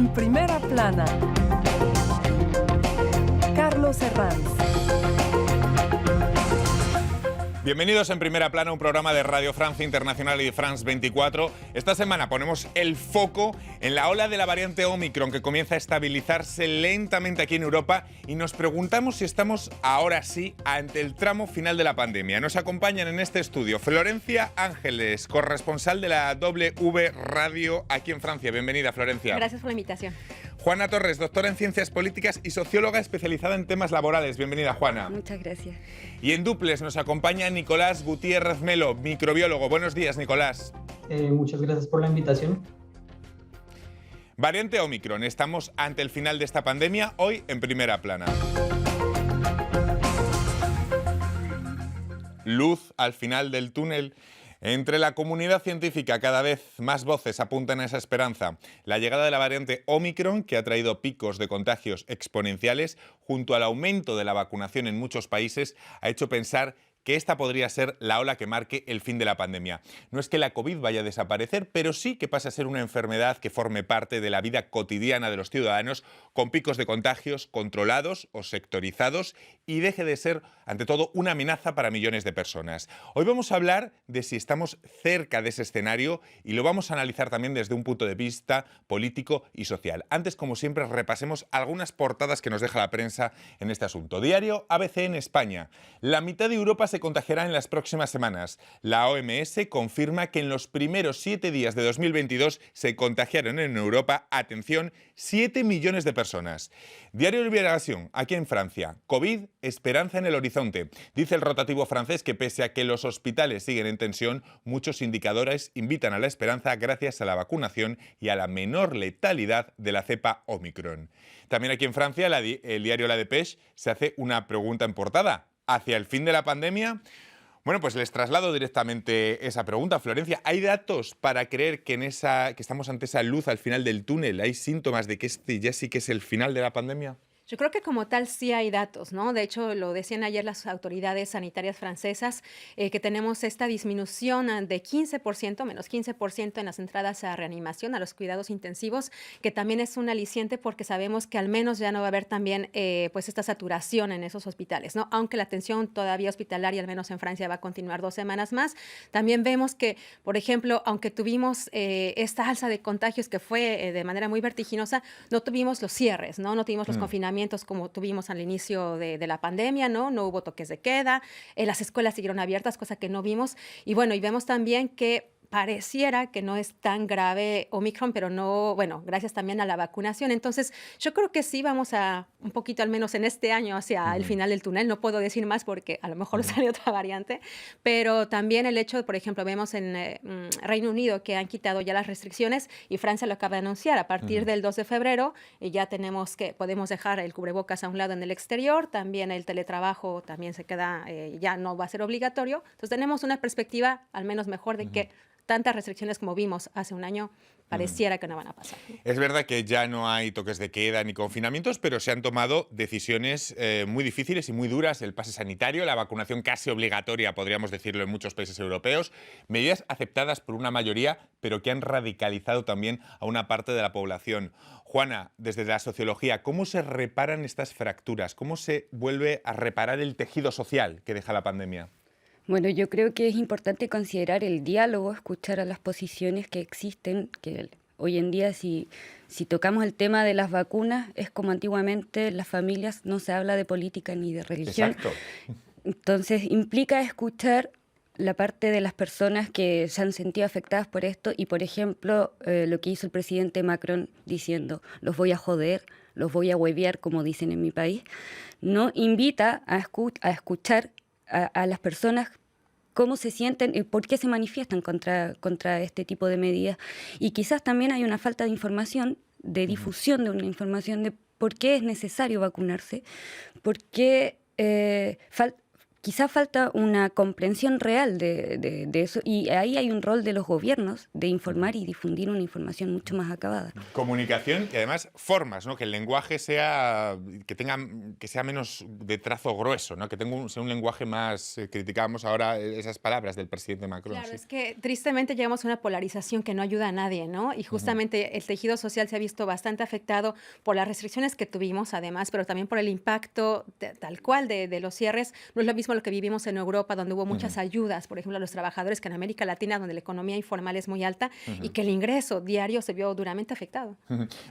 En primera plana, Carlos Herranz. Bienvenidos en Primera Plana, un programa de Radio Francia Internacional y de France 24. Esta semana ponemos el foco en la ola de la variante Omicron que comienza a estabilizarse lentamente aquí en Europa y nos preguntamos si estamos ahora sí ante el tramo final de la pandemia. Nos acompañan en este estudio Florencia Ángeles, corresponsal de la W Radio aquí en Francia. Bienvenida, Florencia. Gracias por la invitación. Juana Torres, doctora en Ciencias Políticas y socióloga especializada en temas laborales. Bienvenida, Juana. Muchas gracias. Y en duples nos acompaña Nicolás Gutiérrez Melo, microbiólogo. Buenos días, Nicolás. Muchas gracias por la invitación. Variante Omicron. Estamos ante el final de esta pandemia, hoy en Primera Plana. Luz al final del túnel. Entre la comunidad científica cada vez más voces apuntan a esa esperanza. La llegada de la variante Omicron, que ha traído picos de contagios exponenciales, junto al aumento de la vacunación en muchos países, ha hecho pensar que esta podría ser la ola que marque el fin de la pandemia. No es que la COVID vaya a desaparecer, pero sí que pasa a ser una enfermedad que forme parte de la vida cotidiana de los ciudadanos, con picos de contagios controlados o sectorizados y deje de ser, ante todo, una amenaza para millones de personas. Hoy vamos a hablar de si estamos cerca de ese escenario y lo vamos a analizar también desde un punto de vista político y social. Antes, como siempre, repasemos algunas portadas que nos deja la prensa en este asunto. Diario ABC en España. La mitad de Europa se contagiará en las próximas semanas. La OMS confirma que en los primeros 7 días de 2022 se contagiaron en Europa, atención, 7 millones de personas. Diario Liberación, aquí en Francia. COVID, esperanza en el horizonte. Dice el rotativo francés que pese a que los hospitales siguen en tensión, muchos indicadores invitan a la esperanza gracias a la vacunación y a la menor letalidad de la cepa Omicron. También aquí en Francia, el diario La Dépêche se hace una pregunta en portada. ¿Hacia el fin de la pandemia? Bueno, pues les traslado directamente esa pregunta. Florencia, ¿hay datos para creer que estamos ante esa luz al final del túnel? ¿Hay síntomas de que este ya sí que es el final de la pandemia? Yo creo que como tal sí hay datos, ¿no? De hecho, lo decían ayer las autoridades sanitarias francesas, que tenemos esta disminución de 15%, menos 15% en las entradas a reanimación, a los cuidados intensivos, que también es un aliciente porque sabemos que al menos ya no va a haber también pues esta saturación en esos hospitales, ¿no? Aunque la atención todavía hospitalaria, al menos en Francia, va a continuar 2 semanas más. También vemos que, por ejemplo, aunque tuvimos esta alza de contagios que fue de manera muy vertiginosa, no tuvimos los cierres, ¿no? No tuvimos los confinamientos como tuvimos al inicio de la pandemia, ¿no? No hubo toques de queda, las escuelas siguieron abiertas, cosa que no vimos. Y bueno, y vemos también que pareciera que no es tan grave Omicron, pero no, bueno, gracias también a la vacunación. Entonces, yo creo que sí vamos a un poquito, al menos en este año, hacia el final del túnel. No puedo decir más porque a lo mejor sale otra variante, pero también el hecho, por ejemplo, vemos en Reino Unido que han quitado ya las restricciones y Francia lo acaba de anunciar. A partir del 2 de febrero ya podemos dejar el cubrebocas a un lado en el exterior, también el teletrabajo también se queda, ya no va a ser obligatorio. Entonces, tenemos una perspectiva al menos mejor de que tantas restricciones como vimos hace un año pareciera que no van a pasar. Es verdad que ya no hay toques de queda ni confinamientos, pero se han tomado decisiones muy difíciles y muy duras. El pase sanitario, la vacunación casi obligatoria, podríamos decirlo, en muchos países europeos. Medidas aceptadas por una mayoría, pero que han radicalizado también a una parte de la población. Juana, desde la sociología, ¿cómo se reparan estas fracturas? ¿Cómo se vuelve a reparar el tejido social que deja la pandemia? Bueno, yo creo que es importante considerar el diálogo, escuchar a las posiciones que existen, que hoy en día si tocamos el tema de las vacunas, es como antiguamente las familias no se habla de política ni de religión. Exacto. Entonces implica escuchar la parte de las personas que se han sentido afectadas por esto y, por ejemplo, lo que hizo el presidente Macron diciendo, los voy a joder, los voy a huevear, como dicen en mi país, no invita a escuchar a las personas cómo se sienten y por qué se manifiestan contra este tipo de medidas. Y quizás también hay una falta de información, de difusión de una información de por qué es necesario vacunarse, por qué quizá falta una comprensión real de eso, y ahí hay un rol de los gobiernos de informar y difundir una información mucho más acabada. Comunicación y además formas, ¿no? Que el lenguaje sea, que sea menos de trazo grueso, ¿no? Que sea un lenguaje más, criticábamos ahora esas palabras del presidente Macron. Claro, ¿Sí? es que tristemente llegamos a una polarización que no ayuda a nadie, ¿no? Y justamente el tejido social se ha visto bastante afectado por las restricciones que tuvimos, además, pero también por el impacto tal cual de los cierres. No es lo mismo lo que vivimos en Europa, donde hubo muchas ayudas, por ejemplo, a los trabajadores, que en América Latina, donde la economía informal es muy alta y que el ingreso diario se vio duramente afectado.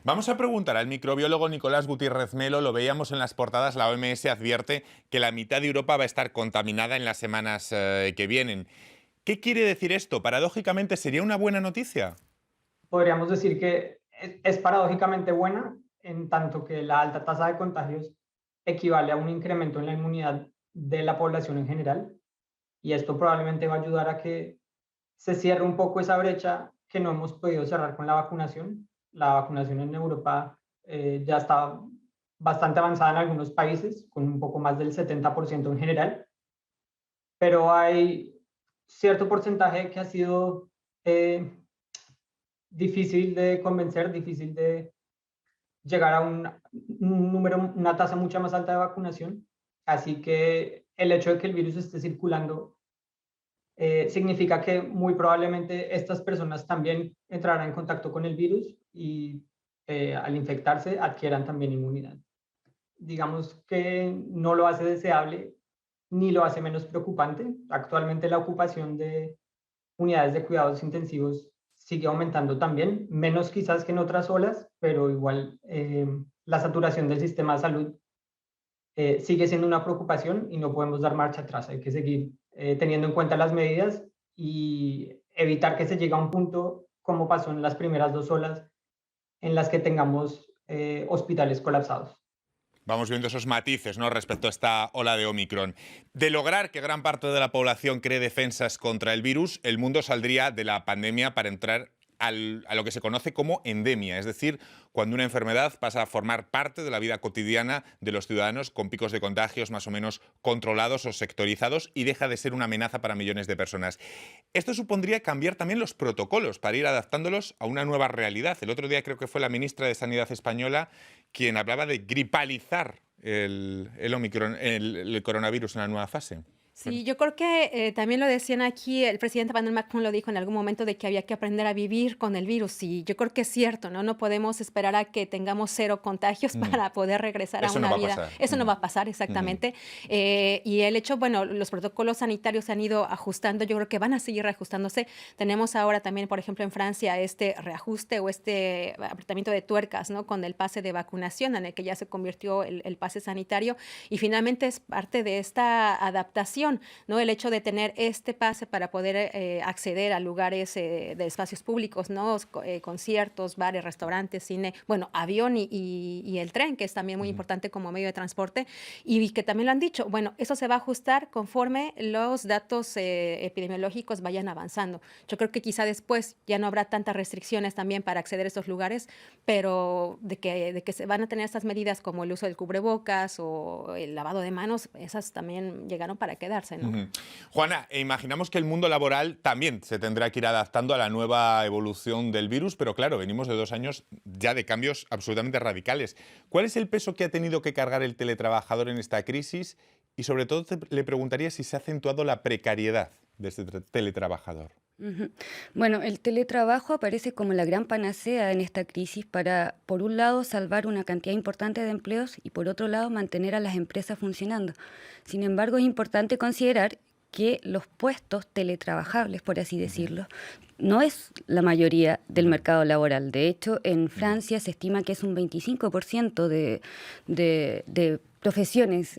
Vamos a preguntar al microbiólogo Nicolás Gutiérrez Melo. Lo veíamos en las portadas, la OMS advierte que la mitad de Europa va a estar contaminada en las semanas que vienen. ¿Qué quiere decir esto? Paradójicamente, ¿sería una buena noticia? Podríamos decir que es paradójicamente buena, en tanto que la alta tasa de contagios equivale a un incremento en la inmunidad de la población en general, y esto probablemente va a ayudar a que se cierre un poco esa brecha que no hemos podido cerrar con la vacunación. La vacunación en Europa ya está bastante avanzada en algunos países, con un poco más del 70% en general, pero hay cierto porcentaje que ha sido difícil de convencer, difícil de llegar a un número, una tasa mucho más alta de vacunación. Así que el hecho de que el virus esté circulando significa que muy probablemente estas personas también entrarán en contacto con el virus y al infectarse adquieran también inmunidad. Digamos que no lo hace deseable ni lo hace menos preocupante. Actualmente la ocupación de unidades de cuidados intensivos sigue aumentando también, menos quizás que en otras olas, pero igual la saturación del sistema de salud sigue siendo una preocupación y no podemos dar marcha atrás. Hay que seguir teniendo en cuenta las medidas y evitar que se llegue a un punto como pasó en las primeras 2 olas en las que tengamos hospitales colapsados. Vamos viendo esos matices, ¿no?, respecto a esta ola de Omicron. De lograr que gran parte de la población cree defensas contra el virus, el mundo saldría de la pandemia para entrar a lo que se conoce como endemia, es decir, cuando una enfermedad pasa a formar parte de la vida cotidiana de los ciudadanos, con picos de contagios más o menos controlados o sectorizados, y deja de ser una amenaza para millones de personas. Esto supondría cambiar también los protocolos para ir adaptándolos a una nueva realidad. El otro día creo que fue la ministra de Sanidad española quien hablaba de gripalizar el coronavirus en la nueva fase. Sí, yo creo que también lo decían aquí, el presidente Emmanuel Macron lo dijo en algún momento, de que había que aprender a vivir con el virus, y yo creo que es cierto, ¿no? No podemos esperar a que tengamos 0 contagios para poder regresar Eso a una no va a vida. pasar. Eso no va a pasar, exactamente. Y el hecho, bueno, los protocolos sanitarios se han ido ajustando, yo creo que van a seguir reajustándose. Tenemos ahora también, por ejemplo, en Francia, este reajuste o este apretamiento de tuercas, ¿no?, con el pase de vacunación, en el que ya se convirtió el pase sanitario, y finalmente es parte de esta adaptación, ¿no? El hecho de tener este pase para poder acceder a lugares de espacios públicos, ¿no? Conciertos, bares, restaurantes, cine, bueno, avión y el tren, que es también muy importante como medio de transporte, y que también lo han dicho, bueno, eso se va a ajustar conforme los datos epidemiológicos vayan avanzando. Yo creo que quizá después ya no habrá tantas restricciones también para acceder a estos lugares, pero de que se van a tener estas medidas como el uso del cubrebocas o el lavado de manos, esas también llegaron para quedarse, ¿no? Juana, imaginamos que el mundo laboral también se tendrá que ir adaptando a la nueva evolución del virus, pero claro, venimos de 2 años ya de cambios absolutamente radicales. ¿Cuál es el peso que ha tenido que cargar el teletrabajador en esta crisis? Y sobre todo le preguntaría si se ha acentuado la precariedad de este teletrabajador. Bueno, el teletrabajo aparece como la gran panacea en esta crisis para, por un lado, salvar una cantidad importante de empleos y, por otro lado, mantener a las empresas funcionando. Sin embargo, es importante considerar que los puestos teletrabajables, por así decirlo, no es la mayoría del mercado laboral. De hecho, en Francia se estima que es un 25% de profesiones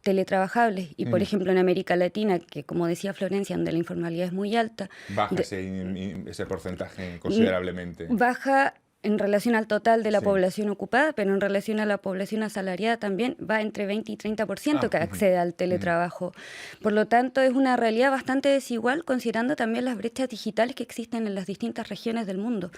teletrabajables, y por ejemplo en América Latina, que como decía Florencia, donde la informalidad es muy alta, baja ese porcentaje considerablemente. Baja en relación al total de la población ocupada, pero en relación a la población asalariada también va entre 20 y 30% que accede al teletrabajo. Por lo tanto, es una realidad bastante desigual, considerando también las brechas digitales que existen en las distintas regiones del mundo.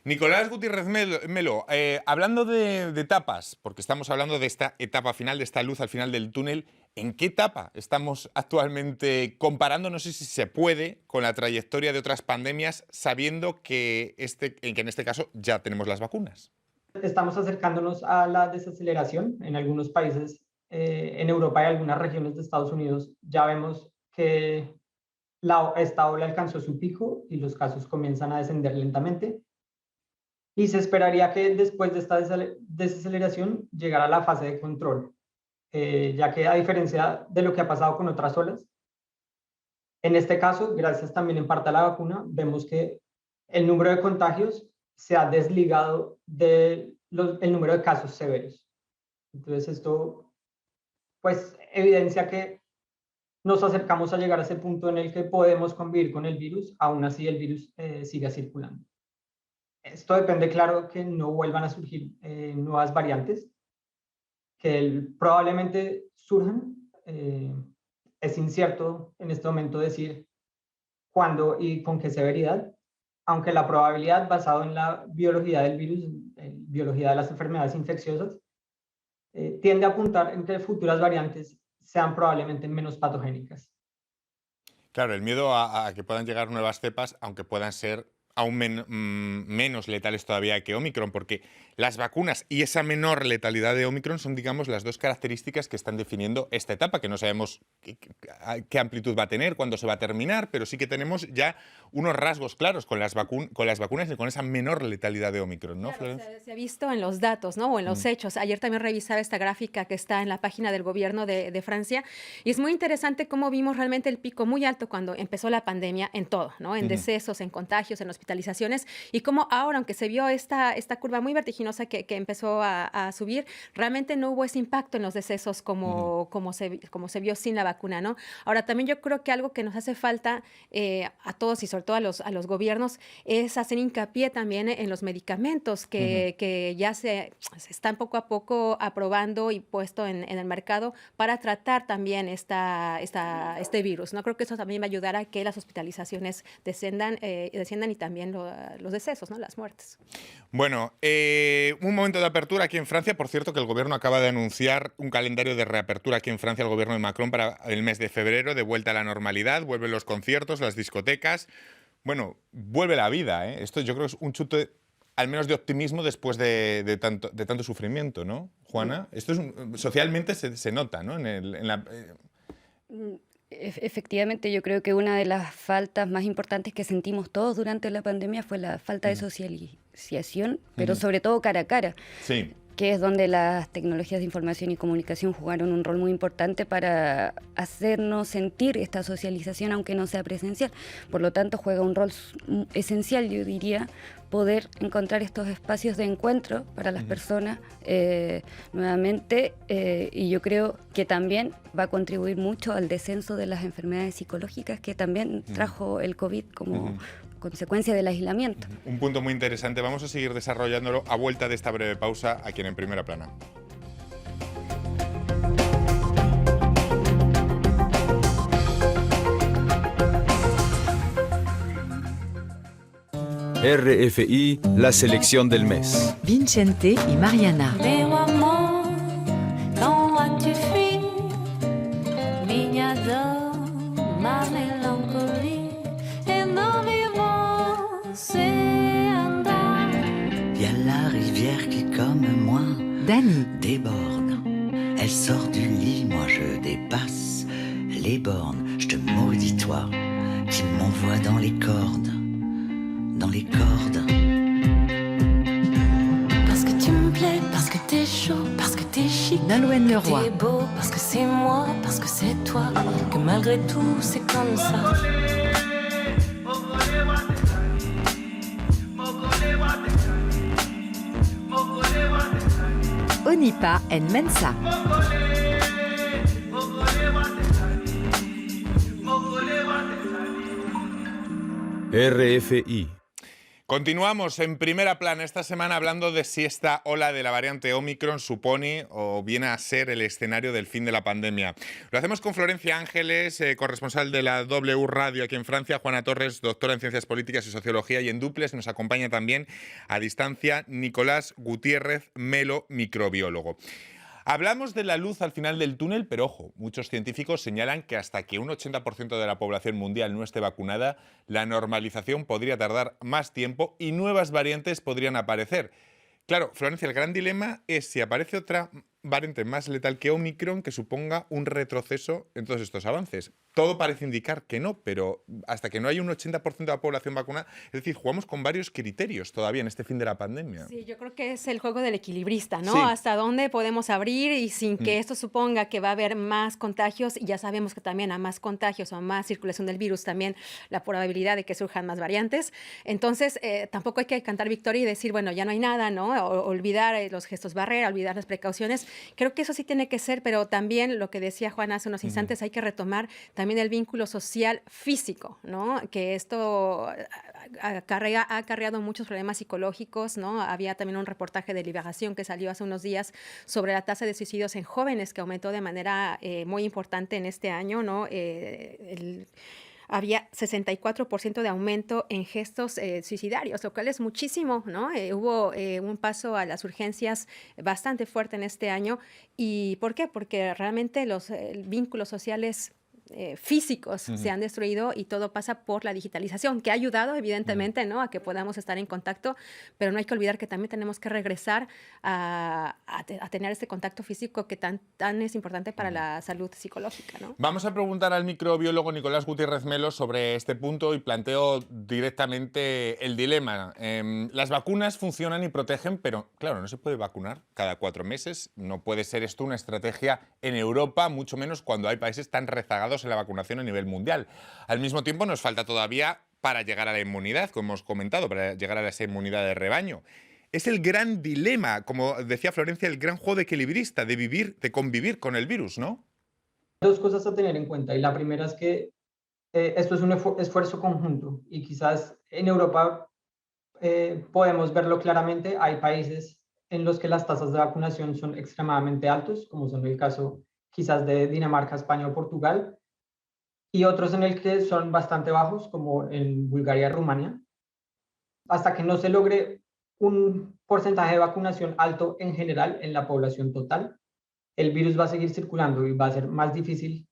Nicolás Gutiérrez Melo, hablando de etapas, porque estamos hablando de esta etapa final, de esta luz al final del túnel, ¿en qué etapa estamos actualmente comparando, no sé si se puede, con la trayectoria de otras pandemias, sabiendo que en este caso ya tenemos las vacunas? Estamos acercándonos a la desaceleración. En algunos países, en Europa y algunas regiones de Estados Unidos, ya vemos que esta ola alcanzó su pico y los casos comienzan a descender lentamente. Y se esperaría que después de esta desaceleración llegara la fase de control, ya que a diferencia de lo que ha pasado con otras olas, en este caso, gracias también en parte a la vacuna, vemos que el número de contagios se ha desligado del número de casos severos. Entonces esto pues evidencia que nos acercamos a llegar a ese punto en el que podemos convivir con el virus, aún así el virus siga circulando. Esto depende, claro, que no vuelvan a surgir nuevas variantes, que probablemente surjan. Es incierto en este momento decir cuándo y con qué severidad, aunque la probabilidad basada en la biología del virus, biología de las enfermedades infecciosas, tiende a apuntar en que futuras variantes sean probablemente menos patogénicas. Claro, el miedo a que puedan llegar nuevas cepas, aunque puedan ser aún menos letales todavía que Omicron, porque las vacunas y esa menor letalidad de Omicron son, digamos, las dos características que están definiendo esta etapa, que no sabemos qué amplitud va a tener, cuándo se va a terminar, pero sí que tenemos ya unos rasgos claros con las vacunas y con esa menor letalidad de Omicron, ¿no, Claro, Florencia? se ha visto en los datos, ¿no? O en los hechos. Ayer también revisaba esta gráfica que está en la página del gobierno de Francia, y es muy interesante cómo vimos realmente el pico muy alto cuando empezó la pandemia en todo, ¿no? En decesos, en contagios, en hospitalizaciones, y cómo ahora, aunque se vio esta curva muy vertiginosa que empezó a subir, realmente no hubo ese impacto en los decesos como se vio sin la vacuna, ¿no? Ahora, también yo creo que algo que nos hace falta a todos y sobre todo a los gobiernos es hacer hincapié también en los medicamentos que ya se están poco a poco aprobando y puesto en el mercado para tratar también este virus, ¿no? Creo que eso también va a ayudar a que las hospitalizaciones desciendan y también los decesos, ¿no? Las muertes. Bueno, un momento de apertura aquí en Francia. Por cierto, que el gobierno acaba de anunciar un calendario de reapertura aquí en Francia, el gobierno de Macron, para el mes de febrero, de vuelta a la normalidad. Vuelven los conciertos, las discotecas. Bueno, vuelve la vida, ¿eh? Esto yo creo que es un chute, al menos de optimismo, después de tanto sufrimiento, ¿no, Juana? Esto socialmente se nota, ¿no? Efectivamente, yo creo que una de las faltas más importantes que sentimos todos durante la pandemia fue la falta de socialización, pero sobre todo cara a cara. Sí. Que es donde las tecnologías de información y comunicación jugaron un rol muy importante para hacernos sentir esta socialización, aunque no sea presencial. Por lo tanto, juega un rol esencial, yo diría, poder encontrar estos espacios de encuentro para las personas nuevamente, y yo creo que también va a contribuir mucho al descenso de las enfermedades psicológicas que también trajo el COVID como consecuencia del aislamiento. Un punto muy interesante. Vamos a seguir desarrollándolo a vuelta de esta breve pausa aquí en Primera Plana. RFI, la selección del mes. Vicente y Mariana. Dani. Déborde, elle sort du lit, moi je dépasse les bornes. Je te maudis toi, qui m'envoie dans les cordes, dans les cordes. Parce que tu me plais, parce que t'es chaud, parce que t'es chic, Nolwenn Leroy. t'es beau, parce que c'est moi, parce que c'est toi, que malgré tout c'est comme ça. Onipa en Mensa. RFI. Continuamos en Primera Plana esta semana hablando de si esta ola de la variante Omicron supone o viene a ser el escenario del fin de la pandemia. Lo hacemos con Florencia Ángeles, corresponsal de la W Radio aquí en Francia, Juana Torres, doctora en Ciencias Políticas y Sociología, y en Duples nos acompaña también a distancia Nicolás Gutiérrez Melo, microbiólogo. Hablamos de la luz al final del túnel, pero ojo, muchos científicos señalan que hasta que un 80% de la población mundial no esté vacunada, la normalización podría tardar más tiempo y nuevas variantes podrían aparecer. Claro, Florencia, el gran dilema es si aparece otra variante más letal que Omicron que suponga un retroceso en todos estos avances. Todo parece indicar que no, pero hasta que no haya un 80% de la población vacunada, es decir, jugamos con varios criterios todavía en este fin de la pandemia. Sí, yo creo que es el juego del equilibrista, ¿no? Sí. Hasta dónde podemos abrir y sin que esto suponga que va a haber más contagios, y ya sabemos que también a más contagios o a más circulación del virus también la probabilidad de que surjan más variantes. Entonces, tampoco hay que cantar victoria y decir, bueno, ya no hay nada, ¿no? O olvidar los gestos barrera, olvidar las precauciones. Creo que eso sí tiene que ser, pero también lo que decía Juan hace unos instantes, hay que retomar también el vínculo social físico, ¿no? Que esto ha acarreado muchos problemas psicológicos, ¿no? Había también un reportaje de Liberación que salió hace unos días sobre la tasa de suicidios en jóvenes que aumentó de manera muy importante en este año, ¿no? Había 64% de aumento en gestos suicidarios, lo cual es muchísimo, ¿no? Hubo un paso a las urgencias bastante fuerte en este año. ¿Y por qué? Porque realmente los vínculos sociales físicos se han destruido, y todo pasa por la digitalización, que ha ayudado evidentemente, ¿no? A que podamos estar en contacto, pero no hay que olvidar que también tenemos que regresar a tener este contacto físico que tan es importante para la salud psicológica, ¿no? Vamos a preguntar al microbiólogo Nicolás Gutiérrez Melo sobre este punto y planteo directamente el dilema. Las vacunas funcionan y protegen, pero claro, no se puede vacunar cada 4 meses. No puede ser esto una estrategia en Europa, mucho menos cuando hay países tan rezagados en la vacunación a nivel mundial. Al mismo tiempo nos falta todavía para llegar a la inmunidad, como hemos comentado, para llegar a esa inmunidad de rebaño. Es el gran dilema, como decía Florencia, el gran juego de equilibrista, de convivir con el virus, ¿no? Dos cosas a tener en cuenta, y la primera es que esto es un esfuerzo conjunto, y quizás en Europa podemos verlo claramente. Hay países en los que las tasas de vacunación son extremadamente altos, como son el caso quizás de Dinamarca, España o Portugal, y otros en el que son bastante bajos, como en Bulgaria y Rumania. Hasta que no se logre un porcentaje de vacunación alto en general en la población total, el virus va a seguir circulando y va a ser más difícil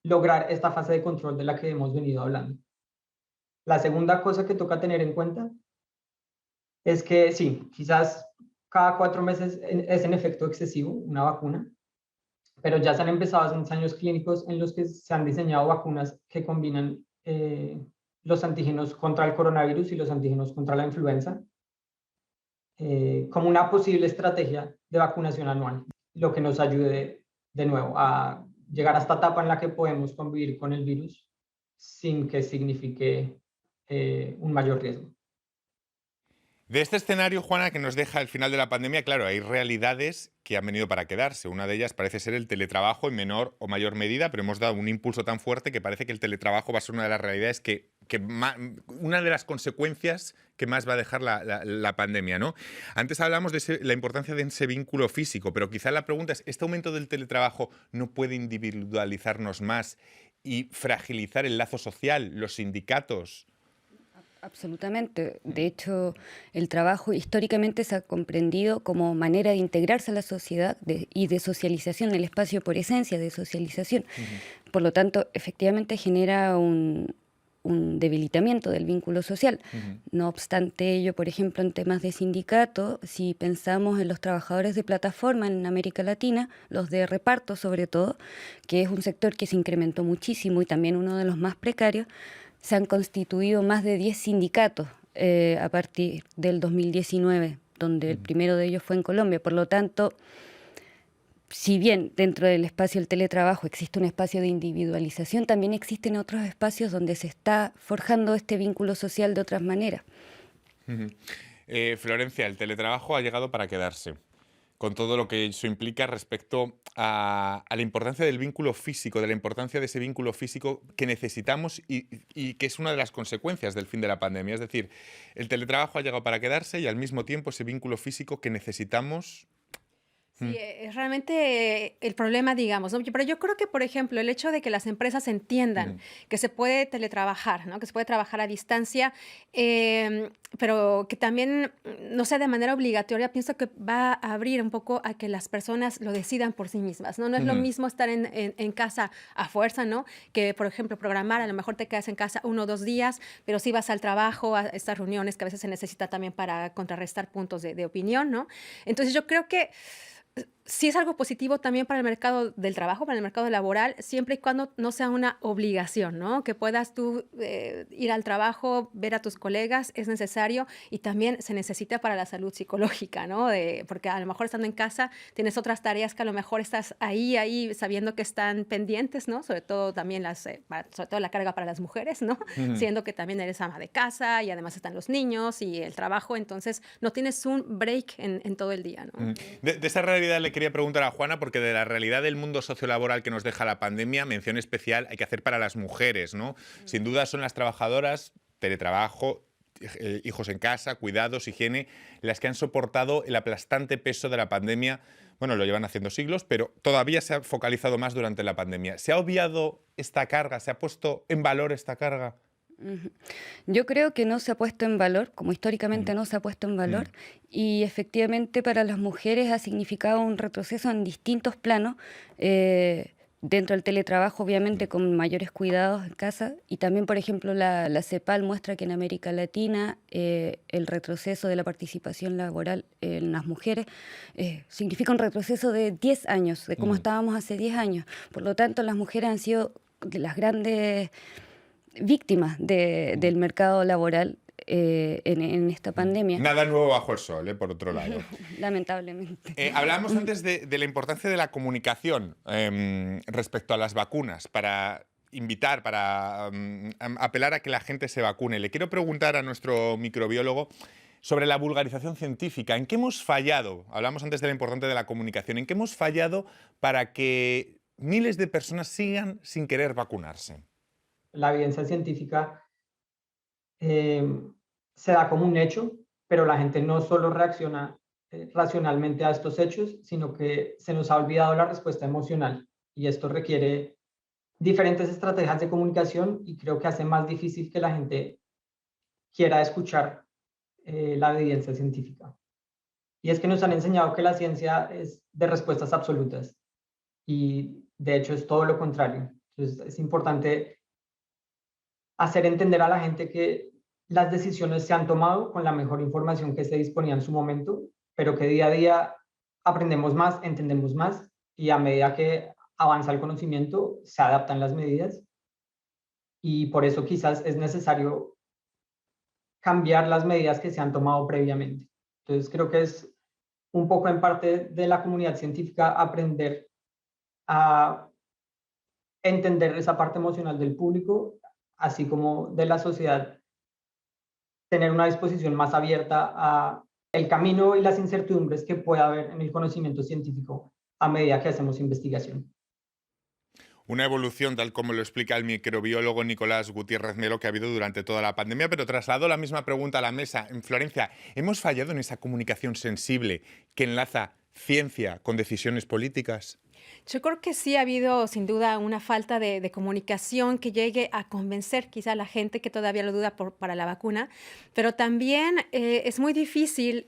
lograr esta fase de control de la que hemos venido hablando. La segunda cosa que toca tener en cuenta es que sí, quizás cada 4 meses es en efecto excesivo una vacuna, pero ya se han empezado ensayos clínicos en los que se han diseñado vacunas que combinan los antígenos contra el coronavirus y los antígenos contra la influenza como una posible estrategia de vacunación anual, lo que nos ayude de nuevo a llegar a esta etapa en la que podemos convivir con el virus sin que signifique un mayor riesgo. De este escenario, Juana, que nos deja el final de la pandemia, claro, hay realidades que han venido para quedarse. Una de ellas parece ser el teletrabajo en menor o mayor medida, pero hemos dado un impulso tan fuerte que parece que el teletrabajo va a ser una de las realidades una de las consecuencias que más va a dejar la pandemia, ¿no? Antes hablamos de la importancia de ese vínculo físico, pero quizá la pregunta es, ¿este aumento del teletrabajo no puede individualizarnos más y fragilizar el lazo social, los sindicatos? Absolutamente. De hecho, el trabajo históricamente se ha comprendido como manera de integrarse a la sociedad y de socialización, el espacio por esencia de socialización. Por lo tanto, efectivamente genera un debilitamiento del vínculo social. No obstante ello, por ejemplo, en temas de sindicato, si pensamos en los trabajadores de plataforma en América Latina, los de reparto sobre todo, que es un sector que se incrementó muchísimo y también uno de los más precarios, se han constituido más de 10 sindicatos a partir del 2019, donde el primero de ellos fue en Colombia. Por lo tanto, si bien dentro del espacio del teletrabajo existe un espacio de individualización, también existen otros espacios donde se está forjando este vínculo social de otras maneras. Florencia, el teletrabajo ha llegado para quedarse. con todo lo que eso implica respecto a la importancia del vínculo físico, de la importancia de ese vínculo físico que necesitamos y que es una de las consecuencias del fin de la pandemia. Es decir, el teletrabajo ha llegado para quedarse y al mismo tiempo ese vínculo físico que necesitamos. Sí, es realmente el problema, digamos, ¿no? Pero yo creo que, por ejemplo, el hecho de que las empresas entiendan que se puede teletrabajar, ¿no? Que se puede trabajar a distancia, pero que también no sea de manera obligatoria, pienso que va a abrir un poco a que las personas lo decidan por sí mismas, ¿no? No es lo mismo estar en casa a fuerza, ¿no? Que, por ejemplo, programar, a lo mejor te quedas en casa 1 o 2 días, pero sí vas al trabajo, a estas reuniones que a veces se necesita también para contrarrestar puntos de opinión, ¿no? Entonces yo creo que sí es algo positivo también para el mercado del trabajo, para el mercado laboral, siempre y cuando no sea una obligación, ¿no? Que puedas tú ir al trabajo, ver a tus colegas, es necesario y también se necesita para la salud psicológica, ¿no? Porque a lo mejor estando en casa tienes otras tareas que a lo mejor estás ahí sabiendo que están pendientes, ¿no? Sobre todo también sobre todo la carga para las mujeres, ¿no? Siendo que también eres ama de casa y además están los niños y el trabajo, entonces no tienes un break en todo el día, ¿no? De esa realidad le quería preguntar a Juana, porque de la realidad del mundo sociolaboral que nos deja la pandemia, mención especial hay que hacer para las mujeres, ¿no? Sin duda son las trabajadoras, teletrabajo, hijos en casa, cuidados, higiene, las que han soportado el aplastante peso de la pandemia. Bueno, lo llevan haciendo siglos, pero todavía se ha focalizado más durante la pandemia. ¿Se ha obviado esta carga? ¿Se ha puesto en valor esta carga? Yo creo que no se ha puesto en valor, como históricamente no se ha puesto en valor, y efectivamente para las mujeres ha significado un retroceso en distintos planos, dentro del teletrabajo obviamente con mayores cuidados en casa, y también por ejemplo la CEPAL muestra que en América Latina el retroceso de la participación laboral en las mujeres significa un retroceso de 10 años, de cómo estábamos hace 10 años. Por lo tanto, las mujeres han sido de las grandes víctimas del mercado laboral en esta pandemia. Nada nuevo bajo el sol, por otro lado. Lamentablemente. Hablábamos antes de la importancia de la comunicación respecto a las vacunas, para invitar, para apelar a que la gente se vacune. Le quiero preguntar a nuestro microbiólogo sobre la vulgarización científica. ¿En qué hemos fallado? Hablamos antes de la importancia de la comunicación. ¿En qué hemos fallado para que miles de personas sigan sin querer vacunarse? La evidencia científica se da como un hecho, pero la gente no solo reacciona racionalmente a estos hechos, sino que se nos ha olvidado la respuesta emocional y esto requiere diferentes estrategias de comunicación y creo que hace más difícil que la gente quiera escuchar la evidencia científica. Y es que nos han enseñado que la ciencia es de respuestas absolutas y de hecho es todo lo contrario. Entonces es importante hacer entender a la gente que las decisiones se han tomado con la mejor información que se disponía en su momento, pero que día a día aprendemos más, entendemos más y a medida que avanza el conocimiento se adaptan las medidas y por eso quizás es necesario cambiar las medidas que se han tomado previamente. Entonces creo que es un poco en parte de la comunidad científica aprender a entender esa parte emocional del público, así como de la sociedad, tener una disposición más abierta a el camino y las incertidumbres que pueda haber en el conocimiento científico a medida que hacemos investigación. Una evolución, tal como lo explica el microbiólogo Nicolás Gutiérrez Melo, que ha habido durante toda la pandemia, pero traslado la misma pregunta a la mesa. En Florencia, ¿hemos fallado en esa comunicación sensible que enlaza ciencia con decisiones políticas? Yo creo que sí ha habido sin duda una falta de comunicación que llegue a convencer quizá a la gente que todavía lo duda para la vacuna, pero también es muy difícil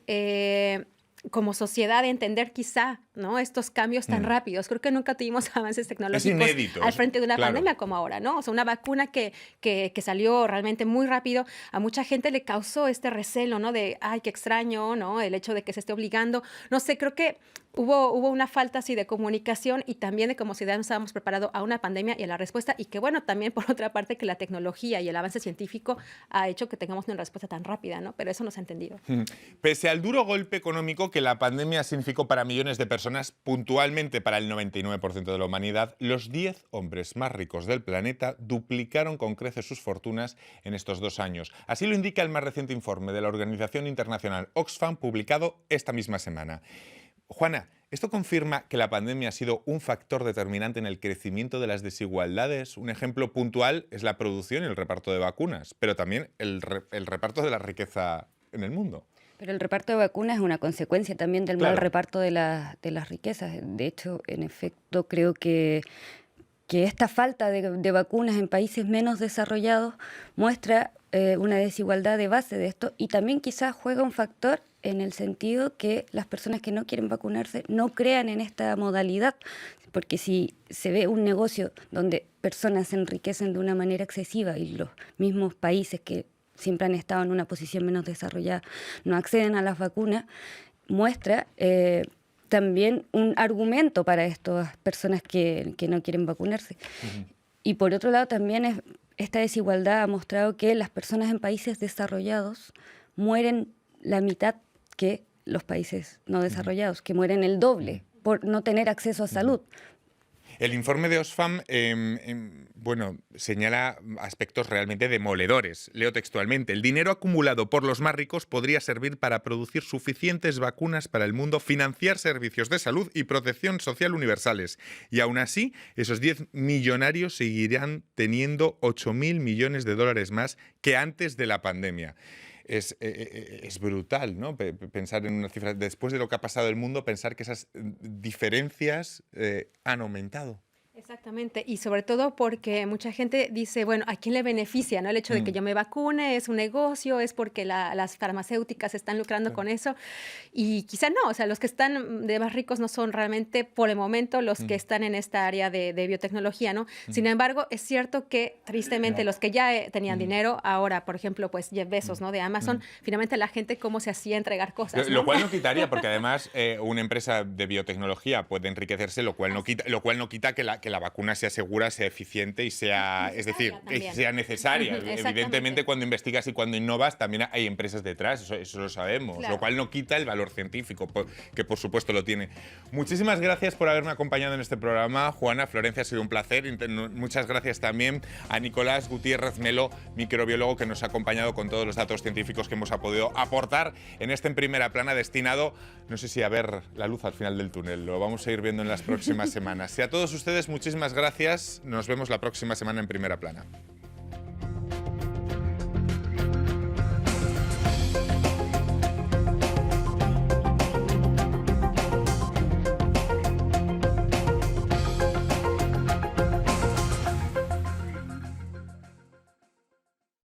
como sociedad entender quizá, ¿no?, estos cambios tan rápidos. Creo que nunca tuvimos avances tecnológicos al frente de una pandemia como ahora, ¿no? O sea, una vacuna que salió realmente muy rápido, a mucha gente le causó este recelo, ¿no? De, ay, qué extraño, ¿no? El hecho de que se esté obligando. No sé, creo que hubo una falta así de comunicación y también de como ciudadanos estábamos preparados a una pandemia y a la respuesta. Y que bueno, también por otra parte que la tecnología y el avance científico ha hecho que tengamos una respuesta tan rápida, ¿no? Pero eso no se ha entendido. Pese al duro golpe económico que la pandemia significó para millones de personas, puntualmente para el 99% de la humanidad, los 10 hombres más ricos del planeta duplicaron con creces sus fortunas en estos 2 años. Así lo indica el más reciente informe de la organización internacional Oxfam, publicado esta misma semana. Juana, ¿esto confirma que la pandemia ha sido un factor determinante en el crecimiento de las desigualdades? Un ejemplo puntual es la producción y el reparto de vacunas, pero también el reparto de la riqueza en el mundo. Pero el reparto de vacunas es una consecuencia también del mal reparto de las riquezas. De hecho, en efecto, creo que esta falta de vacunas en países menos desarrollados muestra una desigualdad de base de esto, y también quizás juega un factor en el sentido que las personas que no quieren vacunarse no crean en esta modalidad, porque si se ve un negocio donde personas se enriquecen de una manera excesiva y los mismos países que siempre han estado en una posición menos desarrollada no acceden a las vacunas, muestra también un argumento para estas personas que no quieren vacunarse. Y por otro lado también esta desigualdad ha mostrado que las personas en países desarrollados mueren la mitad que los países no desarrollados, que mueren el doble por no tener acceso a salud. El informe de Oxfam bueno, señala aspectos realmente demoledores. Leo textualmente: el dinero acumulado por los más ricos podría servir para producir suficientes vacunas para el mundo, financiar servicios de salud y protección social universales. Y aún así, esos 10 millonarios seguirán teniendo 8.000 millones de dólares más que antes de la pandemia. Es brutal, ¿no? Pensar en una cifra, después de lo que ha pasado en el mundo, pensar que esas diferencias han aumentado. Exactamente, y sobre todo porque mucha gente dice, bueno, ¿a quién le beneficia, no? El hecho de que yo me vacune, es un negocio, es porque las farmacéuticas están lucrando con eso, y quizá no, o sea, los que están de más ricos no son realmente, por el momento, los que están en esta área de biotecnología, ¿no? Sin embargo, es cierto que, tristemente, los que ya tenían dinero, ahora, por ejemplo, pues Jeff Bezos, ¿no? De Amazon, finalmente la gente cómo se hacía entregar cosas, ¿no? Lo cual no quitaría, porque además una empresa de biotecnología puede enriquecerse, lo cual no quita que la vacuna sea segura, sea eficiente y sea, es decir, sea necesaria. Evidentemente, cuando investigas y cuando innovas, también hay empresas detrás, eso lo sabemos, lo cual no quita el valor científico, que por supuesto lo tiene. Muchísimas gracias por haberme acompañado en este programa, Juana, Florencia, ha sido un placer. Muchas gracias también a Nicolás Gutiérrez Melo, microbiólogo, que nos ha acompañado con todos los datos científicos que hemos podido aportar en este En Primera Plana, destinado, no sé si a ver la luz al final del túnel, lo vamos a ir viendo en las próximas semanas. Y a todos ustedes, muchísimas gracias. Nos vemos la próxima semana en Primera Plana.